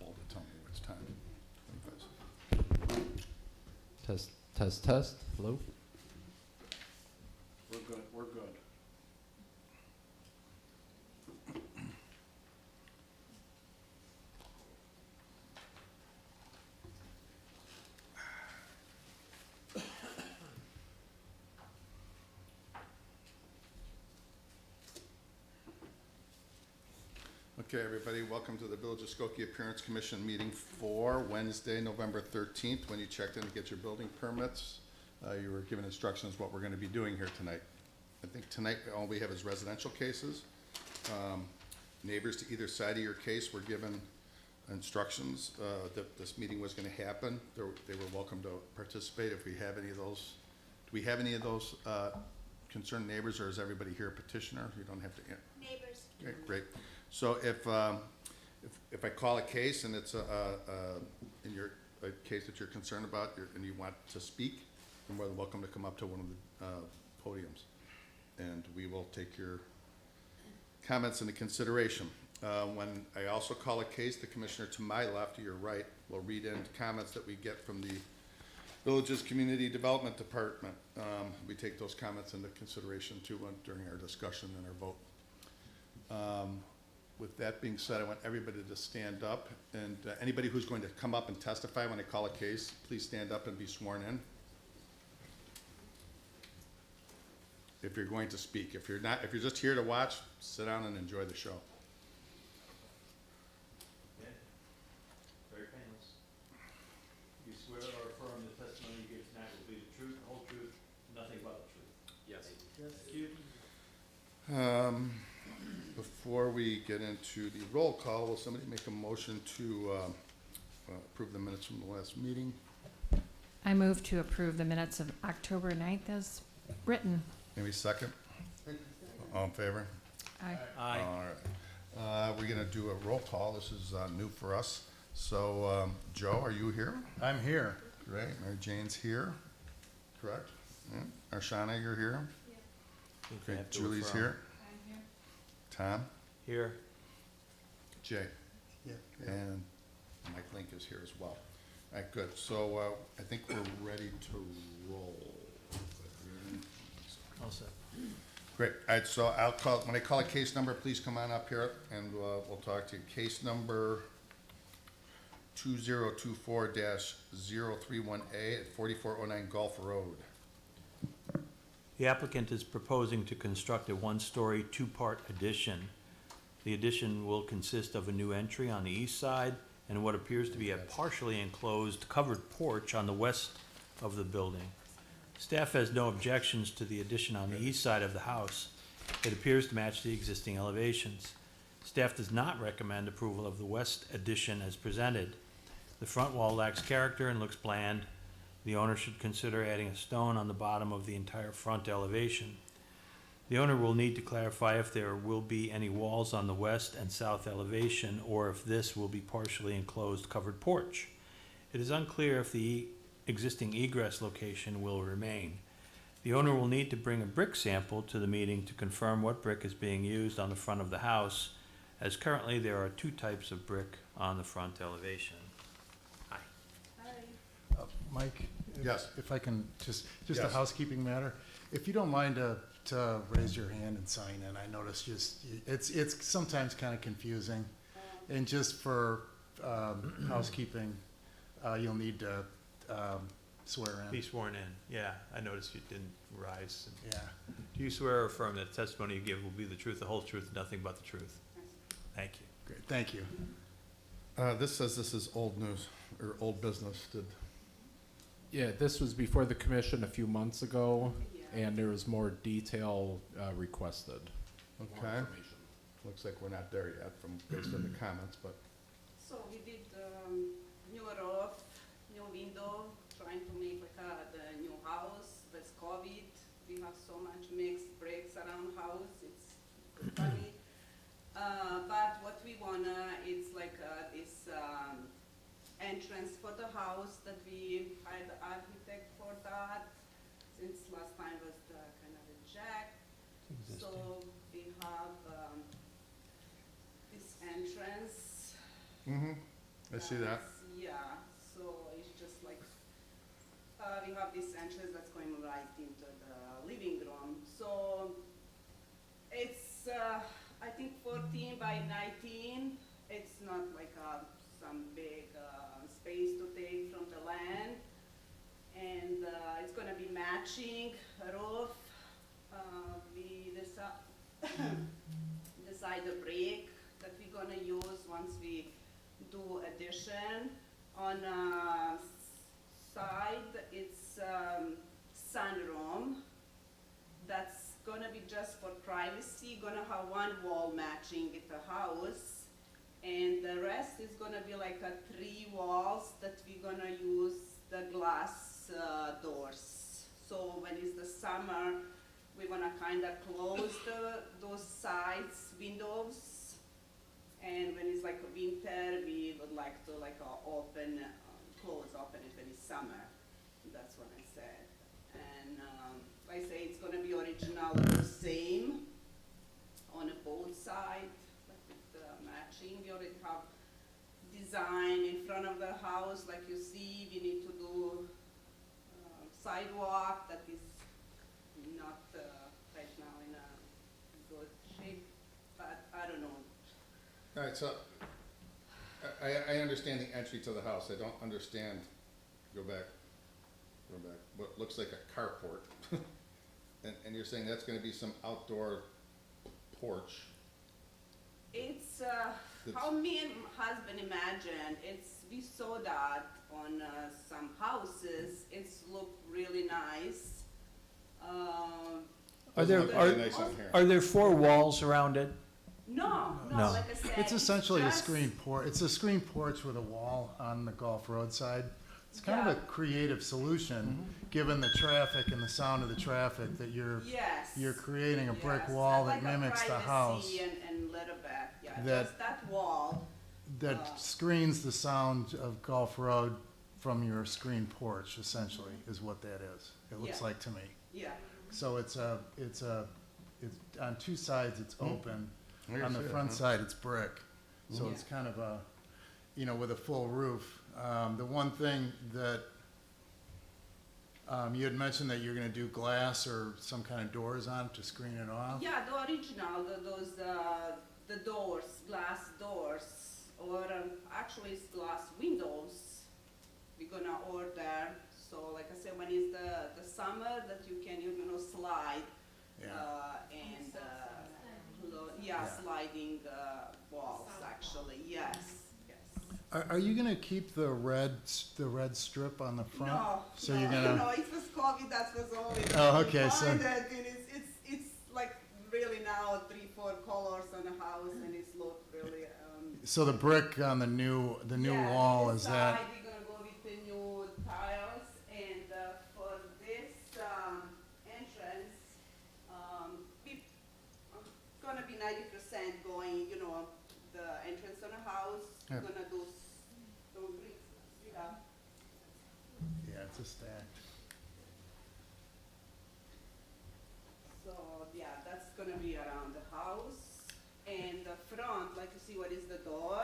call to tell me which time. Test, test, test. Hello? We're good, we're good. Okay, everybody, welcome to the Village of Skokie Appearance Commission meeting for Wednesday, November 13th. When you checked in to get your building permits, you were given instructions what we're going to be doing here tonight. I think tonight all we have is residential cases. Neighbors to either side of your case were given instructions that this meeting was going to happen. They were welcome to participate if we have any of those. Do we have any of those concerned neighbors, or is everybody here a petitioner? You don't have to. Neighbors. Okay, great. So if I call a case and it's a case that you're concerned about and you want to speak, you're more than welcome to come up to one of the podiums, and we will take your comments into consideration. When I also call a case, the commissioner to my left or your right will read in comments that we get from the Village's Community Development Department. We take those comments into consideration too during our discussion and our vote. With that being said, I want everybody to stand up, and anybody who's going to come up and testify when I call a case, please stand up and be sworn in. If you're going to speak. If you're not, if you're just here to watch, sit down and enjoy the show. Okay. Very painless. You swear or affirm the testimony you give tonight will be the truth, the whole truth, nothing but the truth? Yes. Thank you. Before we get into the roll call, will somebody make a motion to approve the minutes from the last meeting? I move to approve the minutes of October 9th as written. Maybe second? All in favor? Aye. Aye. All right. We're going to do a roll call. This is new for us. So, Joe, are you here? I'm here. Great. Mary Jane's here, correct? Yeah. Arshana, you're here? I Okay. have to Julie's affirm. here. I'm here. Tom? Here. Jay? Yeah. And Mike Link is here as well. All right, good. So I think we're ready to roll. All set. Great. All right, so I'll call, when I call a case number, please come on up here and we'll talk to you. Case number 2024-031A at 4409 Gulf Road. The applicant is proposing to construct a one-story, two-part addition. The addition will consist of a new entry on the east side and what appears to be a partially enclosed covered porch on the west of the building. Staff has no objections to the addition on the east side of the house. It appears to match the existing elevations. Staff does not recommend approval of the west addition as presented. The front wall lacks character and looks bland. The owner should consider adding a stone on the bottom of the entire front elevation. The owner will need to clarify if there will be any walls on the west and south elevation, or if this will be partially enclosed covered porch. It is unclear if the existing egress location will remain. The owner will need to bring a brick sample to the meeting to confirm what brick is being used on the front of the house, as currently there are two types of brick on the front elevation. Hi. Mike? Yes. If I can, just a Yes. housekeeping matter. If you don't mind to raise your hand and sign in, I noticed it's sometimes kind of confusing. And just for housekeeping, you'll need to swear in. Be sworn in. Yeah, I noticed you didn't rise. Yeah. Do you swear or affirm that the testimony you give will be the truth, the whole truth, nothing but the truth? Thank you. Great, thank you. This says this is old news, or old business. Yeah, this was before the commission a few months ago, and there was more detail requested. More Okay. information. Looks like we're not there yet based on the comments, but So we did new roof, new window, trying to make like the new house with COVID. We have so much mixed bricks around house. It's funny. But what we wanna is like this entrance for the house that we hired the architect for that. Since last time was the kind of a jack. So we have this entrance. mm-hmm. I see that. Yeah, so it's just like, we have this entrance that's going right into the living room. So it's, I think 14 by 19. It's not like some big space to take from the land. And it's gonna be matching roof. We decide the brick that we're gonna use once we do addition. On side, it's sunroom. That's gonna be just for privacy. Gonna have one wall matching with the house, and the rest is gonna be like 3 walls that we're gonna use the glass doors. So when it's the summer, we're gonna kind of close those sides windows, and when it's like a winter, we would like to open, open it when it's summer. That's what I said. And I say it's gonna be original the same on both sides, like with the matching. We already have design in front of the house, like you see. We need to do sidewalk that is not right now in a good shape, but I don't know. All right, so I understand the entry to the house. I don't understand, go back, what looks like a carport. And you're saying that's gonna be some outdoor porch. It's how me and my husband imagined. We saw that on some houses. It's looked really nice. Are there, Doesn't look very nice on here. are there 4 walls around it? No, No. like I said. It's essentially a just- screen porch. It's a screen porch with a wall on the Gulf Road side. It's kind of Yeah. a creative solution, given the traffic and the sound of the traffic, that Yes. you're creating a brick Yes, wall and that like a mimics the house, privacy and little bit, yeah, That- just that wall. that screens the sound of Gulf Road from your screen porch, essentially, is what that is. It looks Yeah. like to me. Yeah, So it's on 2 sides, it's open. I can On the see that, front huh? side, it's brick. So Yeah. it's kind of a, with a full roof. The one thing that, you had mentioned that you're gonna do glass or some kind of doors on it to screen it off? yeah, the original, the doors, glass doors, or actually it's glass windows. We're gonna order, so like I said, when it's the summer, that you can, slide, Yeah. and, Yeah. sliding walls, actually, yes, yes. Are you gonna keep the red strip on the front? No, So no, you're gonna, no, it was COVID, that was only. Oh, okay, so- And it's like really now 3-4 colors on the house, and it's look really, so the brick on the new yeah, wall, is inside that, we're gonna go with the new tiles, and for this entrance, we gonna be 90% going, the entrance on the house. Yeah. We're gonna do bricks, yeah. yeah, it's a stacked. So, yeah, that's gonna be around the house. And the front, like you see what is the door,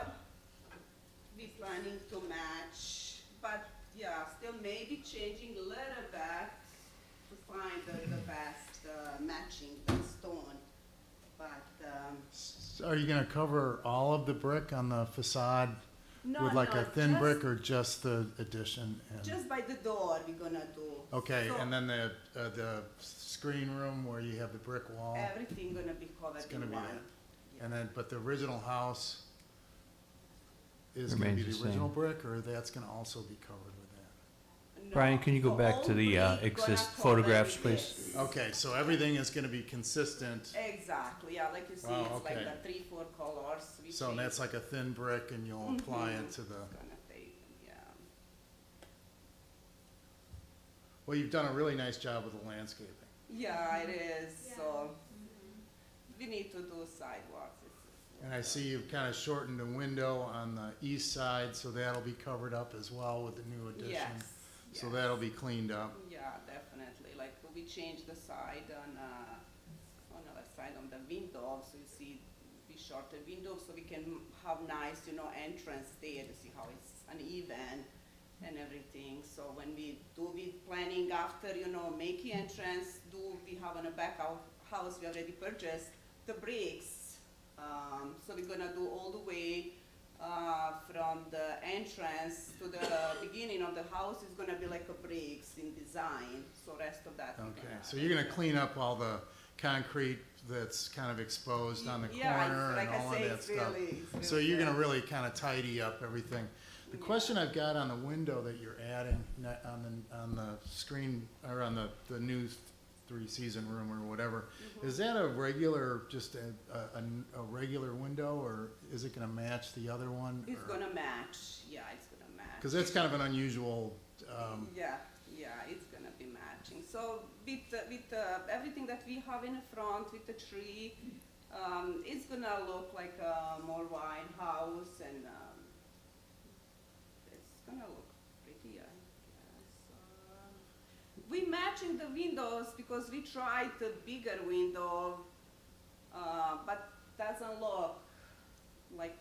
we planning to match, but yeah, still maybe changing a little bit to find the best matching the stone. But, Are you gonna cover all of the brick on the facade no, with like no, a thin just- brick, or just the addition? Just by the door we're gonna do. Okay, So and then the screen room where you have the brick wall, everything gonna be covered it's gonna in be one. that. And then, but the original house is gonna be Remains the the original same. brick, or that's gonna also be covered with that? No, Brian, can you go the back to whole the, brick gonna exist cover photographs, with please? this. Okay, so everything is gonna be consistent, Exactly, yeah, like you see, Wow, it's like okay. the 3-4 colors. We so change. that's like a thin brick, and you'll apply it to the, It's gonna take, yeah. well, you've done a really nice job with the landscaping. Yeah, it is, so we need to do sidewalks. And I see you've kind of shortened the window on the east side, so that'll be covered up as well with the new addition. Yes. So yes. that'll be cleaned up. Yeah, definitely, like we changed the side on the other side on the window, so you see, we be shorter windows so we can have nice, entrance there to see how it's uneven and everything. So when we do the planning after, making entrance, we have on the back of house, we already purchased the bricks. So we're gonna do all the way from the entrance to the beginning of the house is gonna be like a bricks in design. So rest of that. we're Okay, gonna- so you're gonna clean up all the concrete that's kind of exposed on the Yeah, it's- corner like and I all of say, that it's stuff. really So you're good. gonna really kind of tidy up everything. The question I've got on the window that you're adding on the screen, or on the new three-season room or whatever, is that a regular, just a regular window, or is it gonna match the other one? It's gonna match, yeah, it's gonna match. Because that's kind of an unusual, Yeah, it's gonna be matching. So with everything that we have in the front, with the tree, it's gonna look like a more wine house, and it's gonna look pretty, I guess. We matching the windows because we tried the bigger window, but doesn't look like.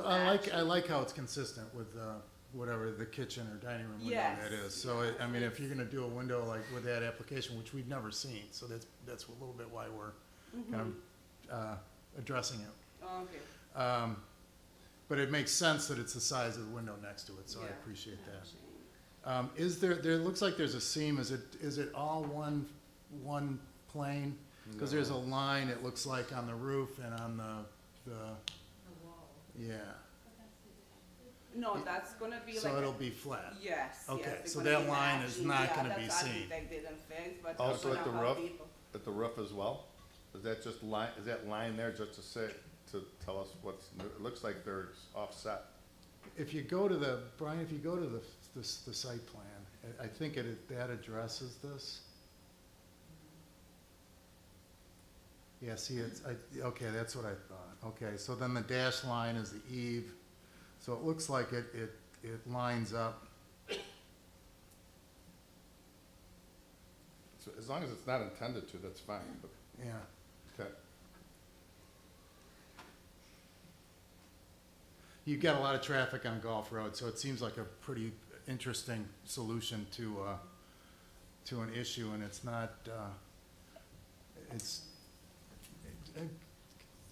I like how it's consistent with whatever the kitchen or dining room window Yes, that is. So, I mean, if you're gonna do a window like with that application, which we've never seen, so that's a little bit why we're kind of addressing it. Okay. But it makes sense that it's the size of the window next to it, so I Yeah, appreciate that. matching. Is there looks like there's a seam, is it all one plane? Because there's a line, it looks like, on the roof and on the yeah, No, that's gonna be like. so it'll be flat. Yes. Okay, yes, so they're gonna that be line is matching. not Yeah, gonna be that's seen. architect didn't fix, but Also we're at the gonna have roof? people. At the roof as well? Is that just line, is that line there just to say, to tell us what's new? It looks like they're offset. If you go to Brian, if you go to the site plan, I think that addresses this. Yeah, see, okay, that's what I thought. Okay, so then the dash line is the eave, so it looks like it lines up. So as long as it's not intended to, that's fine, but, Yeah, okay. you've got a lot of traffic on Gulf Road, so it seems like a pretty interesting solution to an issue, and it's not,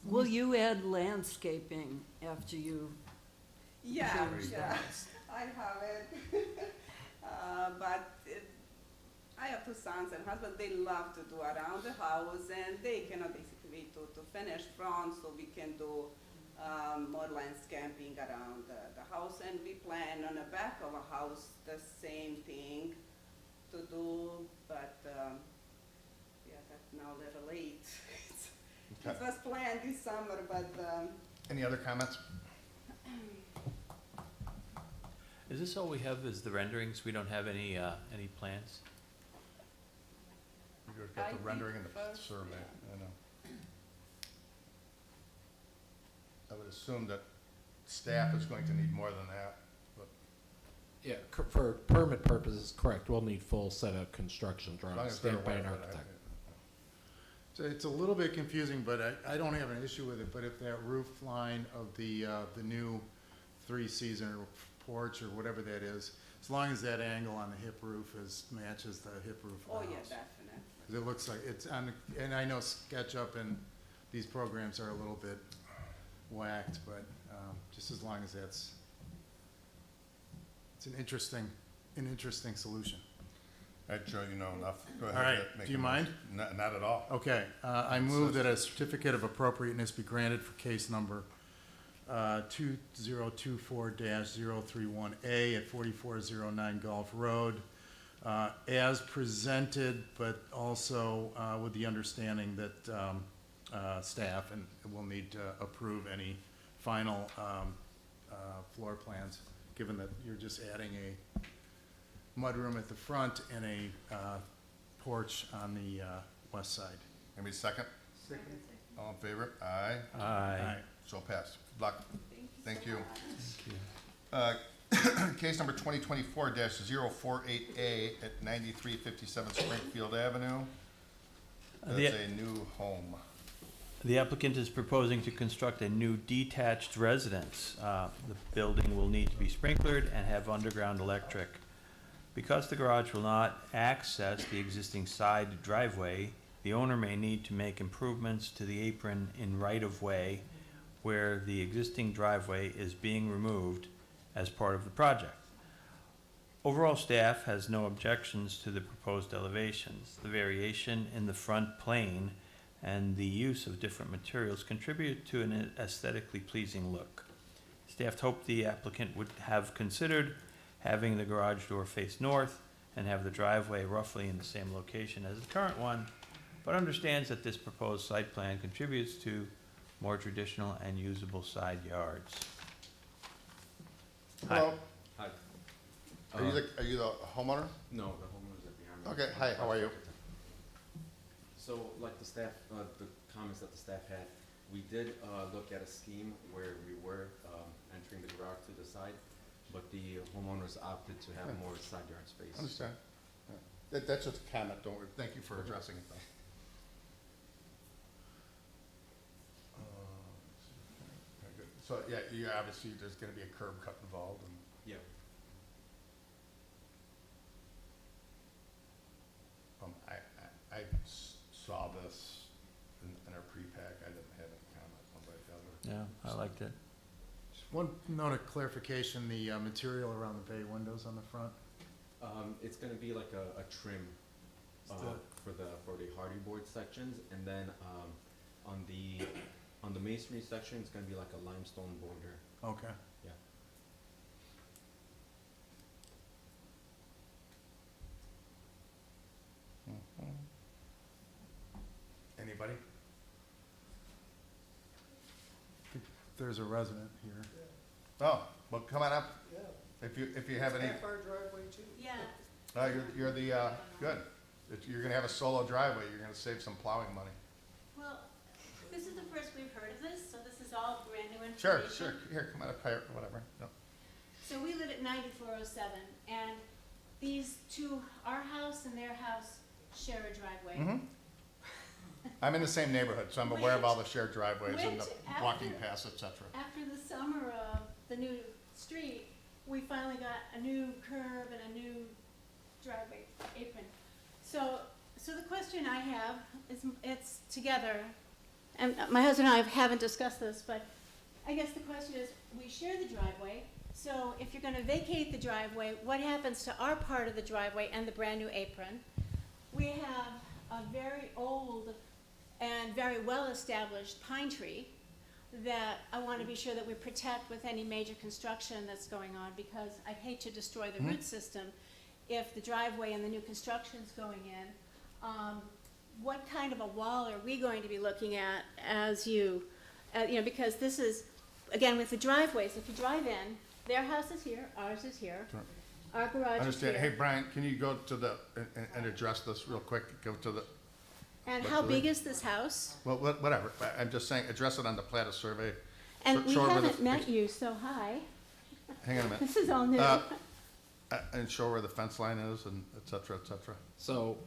Will you add landscaping after you? Yeah, Very yeah, I have it. But I have two sons and husband, they love to do around the house, and they cannot basically wait to finish front, so we can do more landscaping around the house, and we plan on the back of a house the same thing to do, but yeah, that's now a little late. It Okay. was planned this summer, but Any other comments? Is this all we have is the renderings? We don't have any plans? You've I got the think rendering and the first, survey, yeah. I know. I would assume that staff is going to need more than that, but Yeah, for permit purposes, correct, we'll need full set of construction as long drawings as they're stamped by aware an of it, architect. so it's a little bit confusing, but I don't have an issue with it, but if that roof line of the new three-season porch or whatever that is, as long as that angle on the hip roof matches the hip roof oh of the yeah, house. definitely. 'Cause it looks like it's on, and I know SketchUp and these programs are a little bit whacked, but just as long as it's an interesting solution. All right, Joe, you know enough. Go ahead. All right, make do you a motion. mind? Not at all. Okay, I move that a certificate of appropriateness be granted for case number 2024-031A at 4409 Gulf Road, as presented, but also with the understanding that staff and will need to approve any final floor plans, given that you're just adding a mudroom at the front and a porch on the west side. Maybe second? Second. All in favor? Aye. Aye. So passed. Good luck. Thank you. Thank you. Case number 2024-048A at 9357 Springfield Avenue. The- That's a new home. The applicant is proposing to construct a new detached residence. The building will need to be sprinklered and have underground electric. Because the garage will not access the existing side driveway, the owner may need to make improvements to the apron in right-of-way where the existing driveway is being removed as part of the project. Overall, staff has no objections to the proposed elevations. The variation in the front plane and the use of different materials contribute to an aesthetically pleasing look. Staff hoped the applicant would have considered having the garage door face north and have the driveway roughly in the same location as the current one, but understands that this proposed site plan contributes to more traditional and usable side yards. Hi. Hello, Hi. are you the homeowner? No, the homeowners are behind me. Okay, hi, how are you? So, like the staff, the comments that the staff had, we did, look at a scheme where we were, entering the garage to the side, but the homeowners opted to have more side yard space. Understand. Yeah. That's just a comment, don't worry, thank you for addressing it though. Very good. So, yeah, you obviously, there's gonna be a curb cut involved and. Yeah. I saw this in our pre-pack, I didn't have any comment one way or the other. Yeah, I liked it. Just one note of clarification, the material around the bay windows on the front. It's gonna be like a trim, for the hardy board sections, and then, on the masonry section, it's gonna be like a limestone border. Okay. Yeah. Anybody? There's a resident here. Oh, well, come on up. If you have any, Yeah, you're the, good. You're gonna have a solo driveway, you're gonna save some plowing money. well, this is the first we've heard of this, so this is all brand new Sure, information. sure, here, come on up, here, whatever, no. So we live at 9407, and these two, our house and their house, share a driveway. Mhm. I'm in the same neighborhood, so I'm aware of all the shared driveways and the Which, walking after- paths, et cetera. After the summer of the new street, we finally got a new curb and a new driveway apron. So the question I have is, it's together, and my husband and I haven't discussed this, but I guess the question is, we share the driveway, so if you're gonna vacate the driveway, what happens to our part of the driveway and the brand-new apron? We have a very old and very well-established pine tree that I want to be sure that we protect with any major construction that's going on, because I'd hate to destroy the root system if the driveway and the new construction's going in. What kind of a wall are we going to be looking at as you know, because this is, again, with the driveways, if you drive in, their house is here, ours is here, Sure. our garage is Understand, hey, here. Brian, can you go to the, and address this real quick, go to the, And what how do big they- is this house? well, whatever, I'm just saying, address it on the plat of survey. And we show where the- haven't met you, so hi. Hang on a minute. This is all new. And show where the fence line is and et cetera, et cetera. So,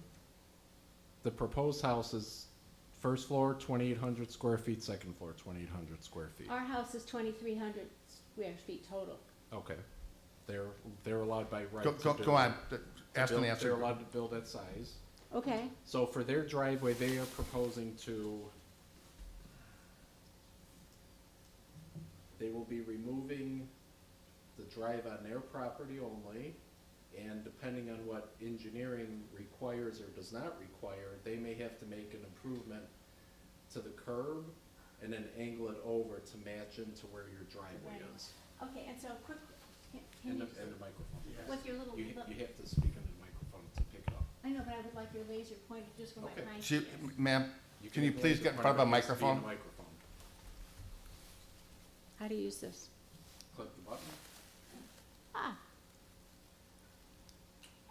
the proposed house is first floor, 2,800 square feet, second floor, 2,800 square feet. Our house is 2,300 square feet total. Okay. They're allowed by right Go, to go, build. go on, to ask and build- answer. They're allowed to build that size. Okay, So for their driveway, they are proposing to, they will be removing the drive on their property only, and depending on what engineering requires or does not require, they may have to make an improvement to the curb and then angle it over to match into where your driveway Right. is. okay, and so quick, can And you, the microphone. with your little, You have to speak into the microphone to pick it up. I know, but I would like your laser pointed just where Okay. my pine She, tree is. ma'am, can you have please the get in front of a it has to be in microphone? the microphone. How do you use this? Click the button. Ah.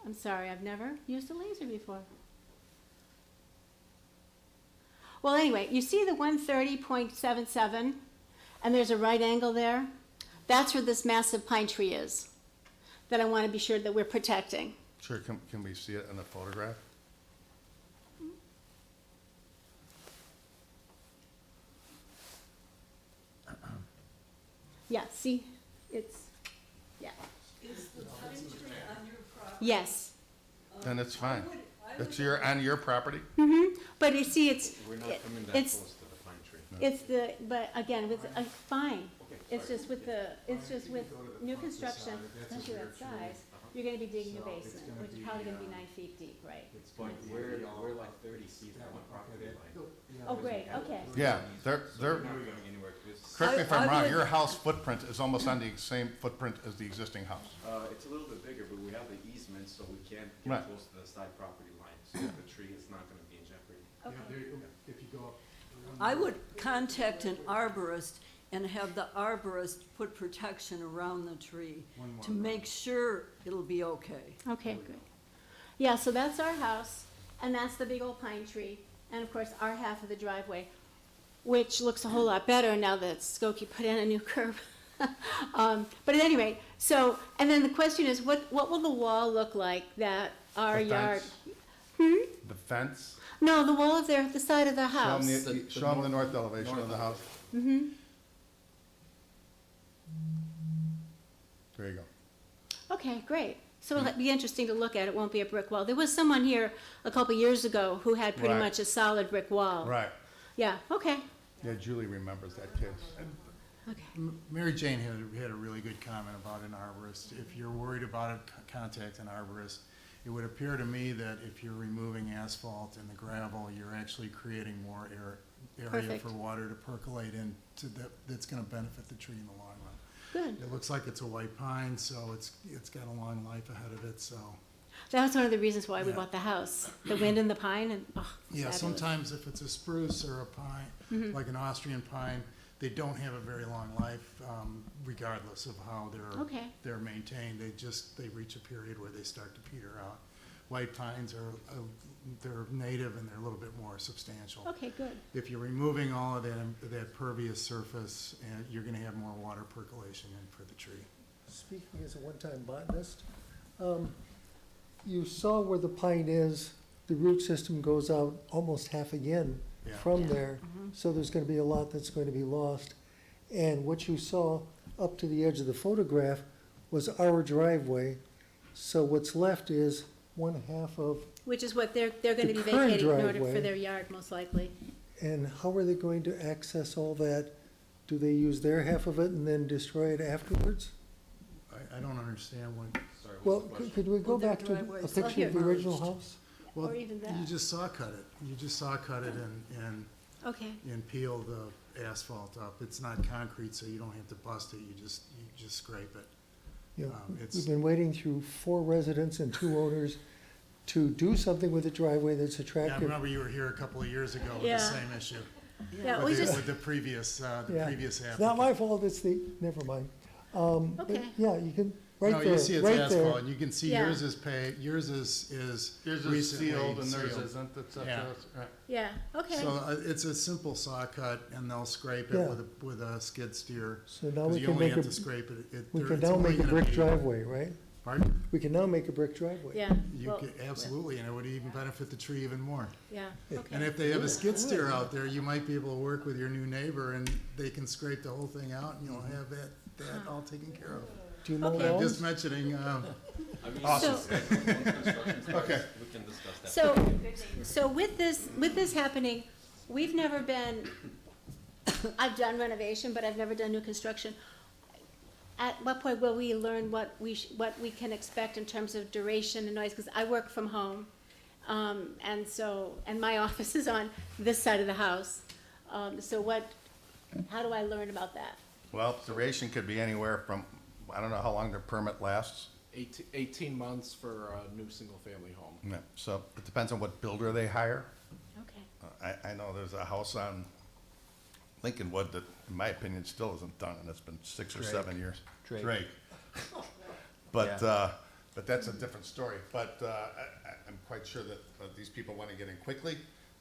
I'm sorry, I've never used a laser before. Well, anyway, you see the 130.77, and there's a right angle there? That's where this massive pine tree is, that I want to be sure that we're protecting. Sure, can we see it in the photograph? Yeah, see, it's, yeah, Is the pine tree on your property? yes. Then it's fine. I would It's on your property? But you see, it's, We're not coming that it's- close to the pine tree. it's the, but again, with, fine. Okay, It's sorry. just with new construction, especially that size, you're gonna be digging a basement, which is probably gonna be 9 feet deep, right? But we're like 30 feet from the property line. Oh, great, okay. Yeah, they're, We're not going anywhere close. correct me if I'm I wrong, would- your house footprint is almost on the same footprint as the existing house. It's a little bit bigger, but we have the easement, so we can't Right. get close to the side property line. So the tree is not gonna be in jeopardy. Okay. If you go up. I would contact an arborist and have the arborist put protection around the tree to make sure it'll be okay. Okay, good. Yeah, so that's our house, and that's the big old pine tree, and of course, our half of the driveway, which looks a whole lot better now that Skokie put in a new curb. But at any rate, so, and then the question is, what will the wall look like that our The yard? fence? The fence? No, the wall of the side of the Show house. them the north elevation of the house. Mm-hmm, There you go. okay, great. So it'll be interesting to look at, it won't be a brick wall. There was someone here a couple years ago who had pretty Right. much a solid brick wall. Right. Yeah, okay, Yeah, Julie remembers that case. okay. Mary Jane had a really good comment about an arborist. If you're worried about it, contact an arborist. It would appear to me that if you're removing asphalt and the gravel, you're actually creating more area Perfect. for water to percolate into that's gonna benefit the tree in the long run. Good. It looks like it's a white pine, so it's got a long life ahead of it, so. That was one of the reasons why we Yeah. bought the house. The wind and the pine and, oh, Yeah, fabulous. sometimes if it's a spruce or a pine, like an Austrian pine, they don't have a very long life, regardless of how Okay. they're maintained. They reach a period where they start to peter out. White pines are, they're native and they're a little bit more substantial. Okay, good. If you're removing all of that pervious surface, and you're gonna have more water percolation in for the tree. Speaking as a one-time botanist, you saw where the pine is, the root system goes out almost half again Yeah. from Yeah. there, so there's gonna be a lot that's going to be lost. And what you saw up to the edge of the photograph was our driveway, so what's left is one half of, Which is what they're gonna The be current vacating in order for driveway. their yard, most likely. and how are they going to access all that? Do they use their half of it and then destroy it afterwards? I don't understand what, Sorry, Well, what's the question? could we go Well, their back to a driveways picture of the are original merged. house? well, Or even you that. just saw cut it. You just saw cut it and Okay, peel the asphalt up. It's not concrete, so you don't have to bust it, you just scrape it. You know, It's- we've been waiting through 4 residents and 2 owners to do something with the driveway that's Yeah, I attractive. remember you were here a couple of years ago with the Yeah. same issue. yeah, we just, With the previous Yeah. applicant. It's not my fault, it's the, never mind. But Okay. yeah, you can, No, right you there, see it's right asphalt, there. and you can see Yeah. yours is yours is Yours is recently sealed and theirs sealed. isn't, et Yeah. cetera. Right. yeah, okay. So it's a simple saw cut, and they'll scrape Yeah. it with a skid steer. So now 'Cause we you can only make have a, to scrape it. we can it's now only make a gonna brick be- driveway, right? Pardon? We can now make a brick driveway. Yeah, You well, could, absolutely, and it would even benefit the tree even more. yeah, And okay. if they have a skid steer out there, you might be able to work with your new neighbor, and they can scrape the whole thing out, and you'll have that all taken care of. Do you mow Okay. I'm lawns? just mentioning, I mean, Awesome. once construction starts, Okay. we can discuss that. So with this happening, we've never been, I've done renovation, but I've never done new construction. At what point will we learn what we can expect in terms of duration and noise? Because I work from home, and my office is on this side of the house. How do I learn about that? Well, duration could be anywhere from, I don't know how long their permit lasts. 18 months for a new single-family home. Yeah, so it depends on what builder they hire. Okay, I know there's a house on Lincolnwood that, in my opinion, still isn't done, and it's been 6 or 7 years. Drake. But, Yeah. but that's a different story. But I'm quite sure that these people want to get in quickly,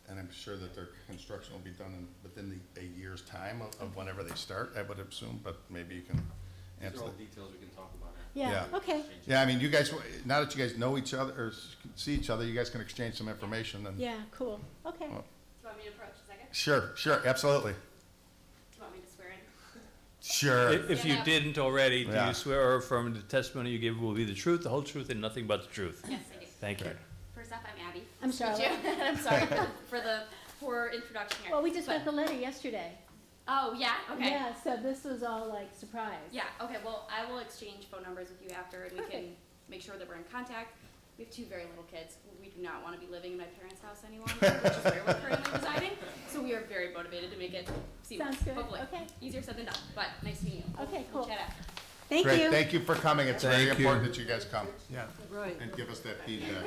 and I'm sure that their construction will be done within a year's time of whenever they start, I would assume, but maybe you can These answer are all that. details we can talk about. yeah, Yeah. okay, Yeah, I mean, you guys, now that you guys know each other, or see each other, you guys can exchange some information, and. yeah, cool, okay. Well, Do you want me to approach a second? Sure, absolutely. Do you want me to swear in? Sure. If you didn't already, do Yeah. you swear or affirm the testimony you give will be the truth, the whole truth, and nothing but the truth? Yes, I do. Thank you. First off, I'm Abby. I'm Nice to meet Charlotte. you. I'm sorry for the poor introduction here. Well, we just But- got the letter yesterday. Oh, yeah, okay. Yeah, so this was all like surprise. Yeah, okay, well, I will exchange phone numbers with you after, and we can make sure that we're in contact. We have two very little kids. We do not want to be living in my parents' house any longer, which is where we're currently residing. So we are very motivated to make it seamless, Sounds good. hopefully. Okay. Easier said than done, but nice meeting you. Okay, We'll cool. chat after. Thank Great, you. thank you for coming. It's very Thank you. important that you guys come Yeah. Right. and give us that feedback.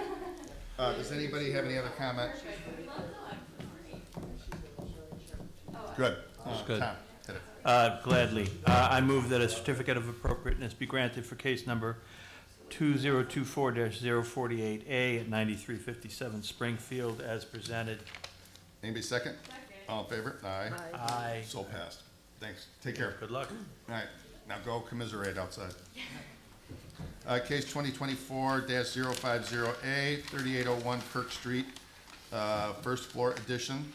Does anybody have any other comment? Good. good. Tom, hit it. Gladly. I move that a certificate of appropriateness be granted for case number 2024-048A at 9357 Springfield as presented. Anybody second? All in favor? Aye. Aye. So passed. Thanks. Take care. Good luck. All right, now go commiserate outside. Case 2024-050A, 3801 Kirk Street, first floor addition.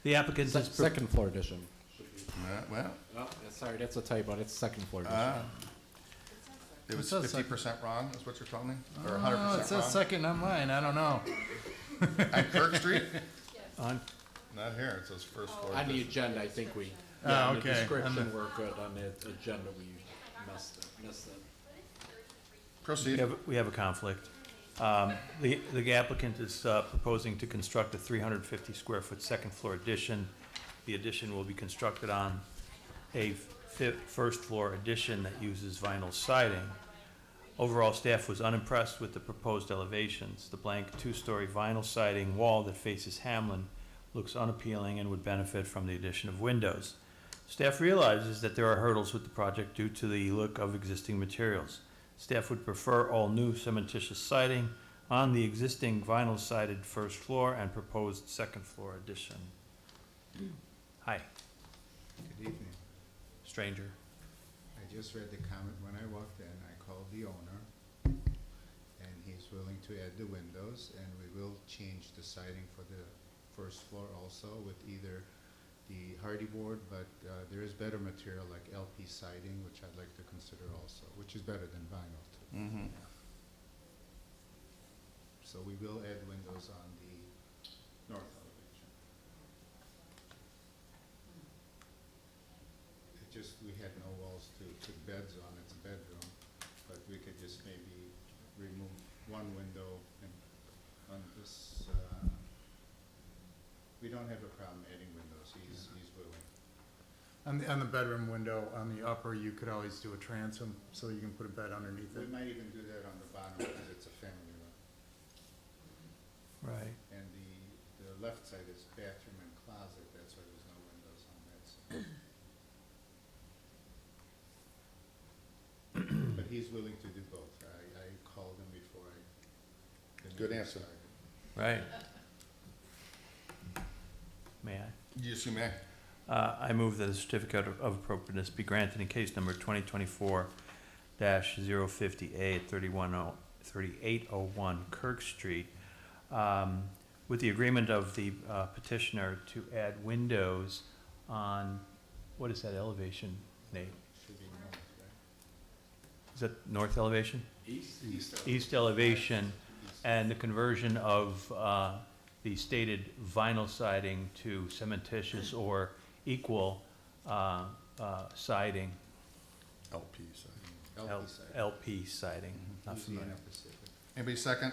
The applicant is. Second floor addition. Well, Oh, sorry, that's a typo, it's second floor addition. it was It says second. 50% wrong, is what you're telling me? Or Oh, 100% it says wrong? second on mine, I don't know. On Kirk Street? On. Not here, it says first floor On the addition. agenda, I think we, Oh, yeah, on the okay. On description, the- we're good, on the agenda, we missed it. Proceed. We have a conflict. The applicant is proposing to construct a 350 square foot second floor addition. The addition will be constructed on a first floor addition that uses vinyl siding. Overall, staff was unimpressed with the proposed elevations. The blank two-story vinyl siding wall that faces Hamlin looks unappealing and would benefit from the addition of windows. Staff realizes that there are hurdles with the project due to the look of existing materials. Staff would prefer all new cementitious siding on the existing vinyl sided first floor and proposed second floor addition. Hi, Good evening. stranger. I just read the comment when I walked in. I called the owner, and he's willing to add the windows, and we will change the siding for the first floor also with either the hardy board, but there is better material like LP siding, which I'd like to consider also, which is better than vinyl too. Mhm. So we will add windows on the north elevation. It just, we had no walls to put beds on, it's a bedroom, but we could just maybe remove one window and on this, we don't have a problem adding windows, he's willing. On the bedroom window, on the upper, you could always do a transom, so you can put a bed underneath We it. might even do that on the bottom because it's a family room. Right. And the left side is bathroom and closet, that's why there's no windows on that side. But he's willing to do both. I called him before the Good meeting answer. started. Right. May I? Yes, you may. I move that a certificate of appropriateness be granted in case number 2024-050A at 3801 Kirk Street, with the agreement of the petitioner to add windows on, what is that elevation, Nate? Should be north, right? Is that north elevation? East? East elevation, and the conversion of the stated vinyl siding to cementitious or equal siding, LP side. LP side. LP siding, not familiar. Louisiana Pacific. Anybody second?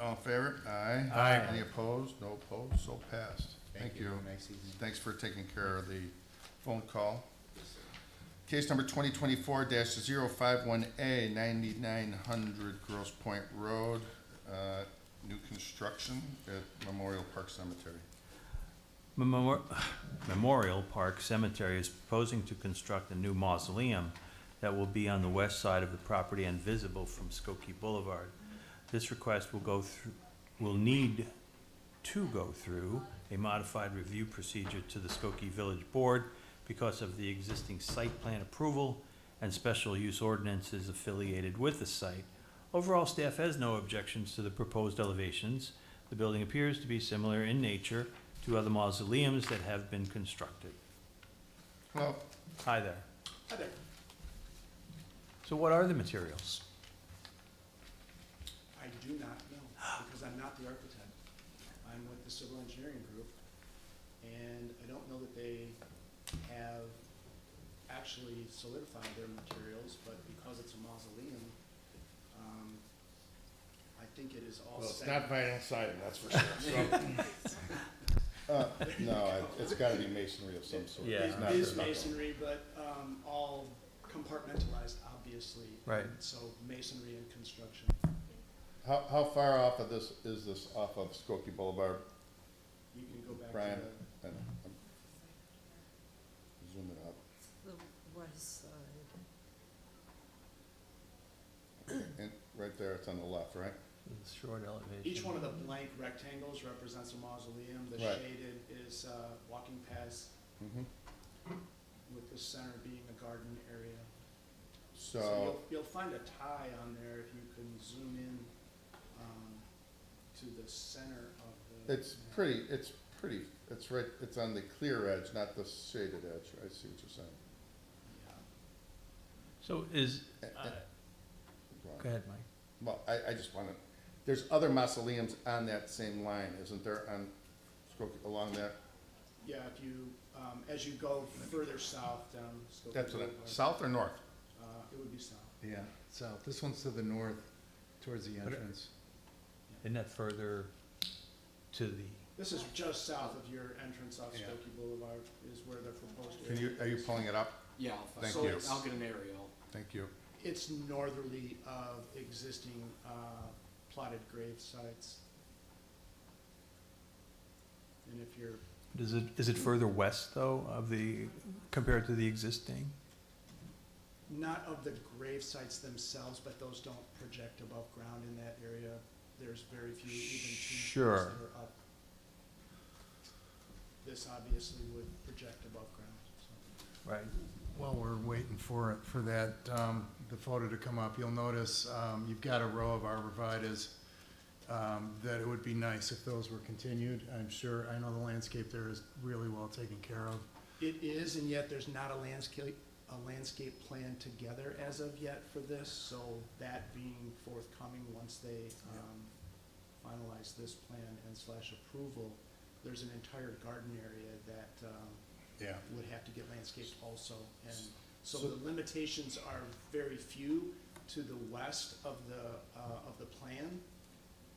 All in favor? Aye. Aye. Any opposed? No opposed, so passed. Thank you. Have a nice evening. Thanks for taking care of the phone call. Case number 2024-051A, 9900 Grosse Point Road, new construction at Memorial Park Cemetery. Memorial Park Cemetery is proposing to construct a new mausoleum that will be on the west side of the property and visible from Skokie Boulevard. This request will need to go through a modified review procedure to the Skokie Village Board because of the existing site plan approval and special use ordinances affiliated with the site. Overall, staff has no objections to the proposed elevations. The building appears to be similar in nature to other mausoleums that have been constructed. Well, Hi there. Hi there. So what are the materials? I do not know, because I'm not the architect. I'm with the civil engineering group, and I don't know that they have actually solidified their materials, but because it's a mausoleum, I think it is all well, it's set. not vinyl siding, that's for sure. So, no, it's gotta be masonry of some sort. Yeah. It's not It is stucco. masonry, but all compartmentalized, obviously. Right. So masonry and construction. How far off of this, is this off of Skokie Boulevard, You can go back to Brian? the, And I'm zooming up. The west side. And right there, it's on the left, right? The short elevation. each one of the blank rectangles represents a mausoleum. The Right. shaded is walking paths, Mm-hmm. with the center being a garden area. So, You'll find a tie on there if you can zoom in to the center of the. it's pretty, it's right, it's on the clear edge, not the shaded edge. I see what you're saying. Yeah. So is, Eh, go ahead, Mike. Well, I just wanna, there's other mausoleums on that same line, isn't there, on Skokie, along that? Yeah, if you, as you go further south down Skokie That's what, Boulevard, south or north? it would be south. Yeah, south. This one's to the north, towards the But it- entrance. Isn't that further to the, This is just south of your entrance off Yeah. Skokie Boulevard is where the proposed Can area you, are you is. pulling it up? Yeah, Thank so you. I'll get an aerial. Thank you. It's northerly of existing plotted grave sites. And if you're, is it further west though of the, compared to the existing? not of the grave sites themselves, but those don't project above ground in that area. There's very few, even Sure. tombstones that are up. This obviously would project above ground, so. Right. While we're waiting for that, the photo to come up, you'll notice, you've got a row of arborvitaes, that it would be nice if those were continued. I'm sure, I know the landscape there is really well taken care of. It is, and yet there's not a landscape plan together as of yet for this, so that being forthcoming once they finalize this plan and / approval, there's an entire garden area that Yeah. would have to get landscaped also. And so the limitations are very few to the west of the plan.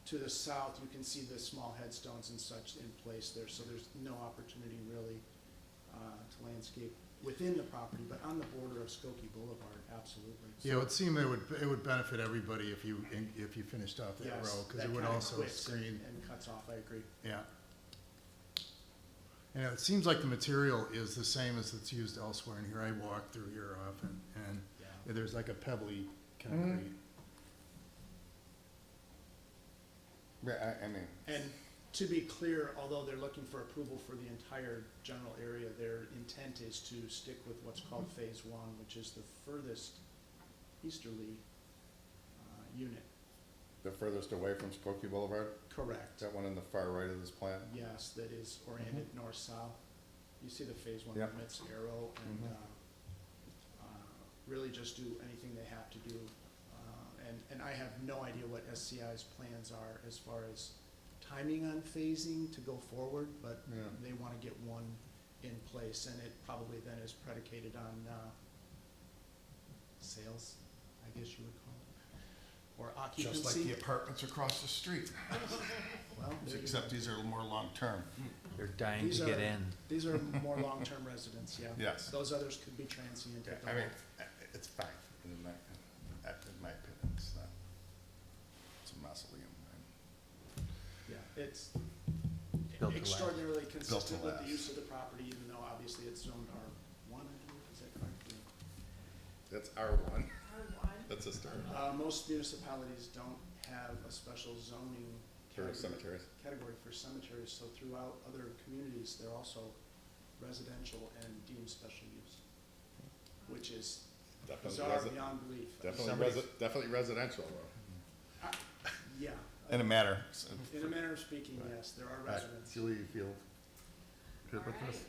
To the south, you can see the small headstones and such in place there, so there's no opportunity really to landscape within the property, but on the border of Skokie Boulevard, absolutely. Yeah, it would seem it would benefit everybody if you finished off that Yes, row, because that it would kinda also quits and- screen, And cuts off, I agree. yeah. And it seems like the material is the same as it's used elsewhere, and here I walk through here often, and Yeah. there's like a pebbly concrete. Yeah, I mean, And to be clear, although they're looking for approval for the entire general area, their intent is to stick with what's called phase one, which is the furthest easterly unit. the furthest away from Skokie Boulevard, Correct. that one in the far right of this plan? Yes, that is oriented north-south. You see the phase one Yep. limits arrow, and really just do anything they have to do. And I have no idea what SCI's plans are as far as timing on phasing to go forward, but Yeah. they want to get one in place, and it probably then is predicated on sales, I guess you would call it, or occupancy. Just like the apartments across the street, Well, there you except go. these are more long-term. They're dying These to get are- in. These are more long-term residents, yeah. Yes. Those others could be transient at the I mean, most. it's fine, in my opinion, it's not, it's a mausoleum. Yeah, it's Built to last. extraordinarily consistent with the last. use of the property, even though obviously it's zoned R1, I believe, is that correct? That's R1. That's a start. Most municipalities don't have a special zoning For cemeteries. category for cemeteries, so throughout other communities, they're also residential and deemed special use, which is Definitely bizarre resi- beyond belief. Definitely residential, though. Yeah. In a matter. In a manner of speaking, yes, there are residents. Julie, you feel good with this?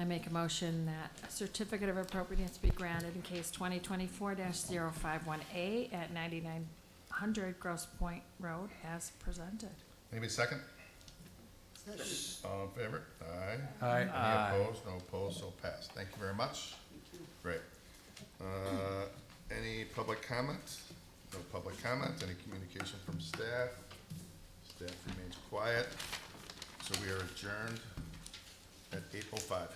I make a motion that a certificate of appropriateness be granted in case 2024-051A at 9900 Grosse Point Road as presented. Maybe a second? All in favor? Aye. Aye. Any opposed? No opposed, so passed. Thank you very much. Great. Any public comment? No public comment. Any communication from staff? Staff remains quiet. So we are adjourned at 8:05.